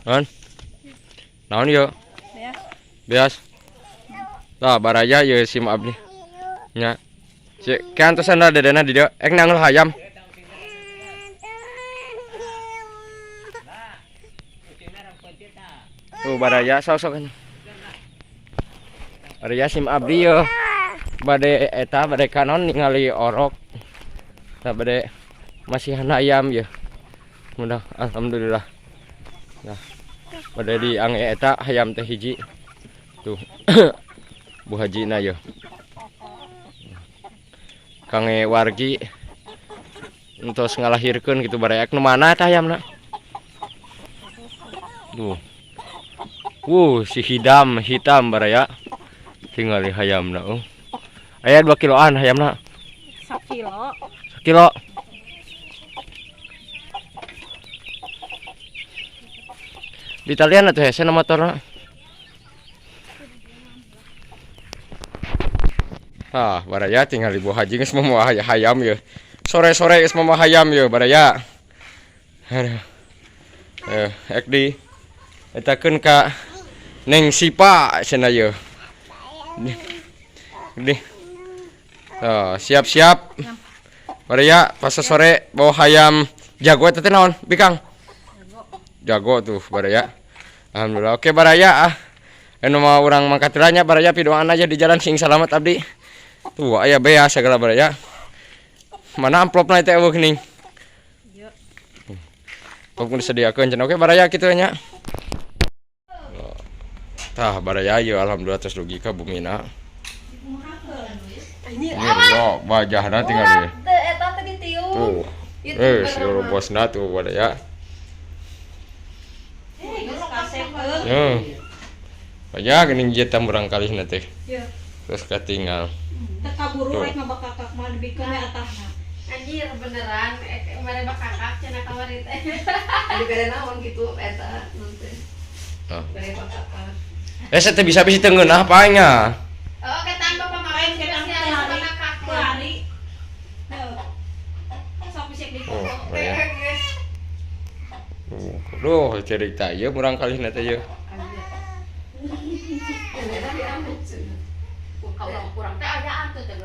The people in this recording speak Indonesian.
Kan? Naon yuk? Ya. Bias. Lah baraya yuk sim abdi. Nya. Cek kan tuh sana dedena di dia. Ek nangul hayam. Tuh baraya sok kan. Baraya sim abdi yuk. Bade eta bade kanon ningali orok. Nah bade masihan ayam ya. Mudah alhamdulillah. Nah, pada di ange eta hayam teh hiji. Tuh. Bu hajina ya. Kange wargi entos ngalahirkeun gitu barayak nu mana tah hayamna. Tuh. Si hitam baraya. Tingali hayamna. Aya 2 kiloan hayamna. 1 kilo. 1 kilo. Di talian atuh hese na motorna. Baraya tinggal ibu haji geus mau hayam ya. Sore-sore geus mau hayam ya baraya. Aduh. Ek di etakeun ka Neng Sipa cenah ye. Di. Siap-siap. Baraya pas sore bawa hayam jago eta teh naon? Bikang. Jago tuh baraya. Alhamdulillah. Oke baraya anu mau urang mangkat tiranya baraya pidoan aja di jalan sing selamat abdi. Tuh aya bea segala baraya. Mana amplopna teh eueuh geuning. Ieu. Amplop disediakeun cenah. Oke baraya kitu nya. Tah baraya ieu alhamdulillah tos dugi ka bumina. Ini yo wajahna tinggal ieu. Eta teh ditiup. Tuh. Si bosna tuh baraya. Banyak geuning jeta murang kalihna teh. Terus katinggal. Teu kaburu rek ngabakakak mah dibikeun we atahna. Anjir beneran mere bakakak cenah kamari teh. Adi bere naon kitu eta nun teh. Bere bakakak. Saya teh bisa teu ngeunah paenya. Oh ketan bapak makain ketan bakakak Lari. Sok bisik di foto. Duh, cerita ieu murang kalihna teh ieu. Kurang teh ada atuh teh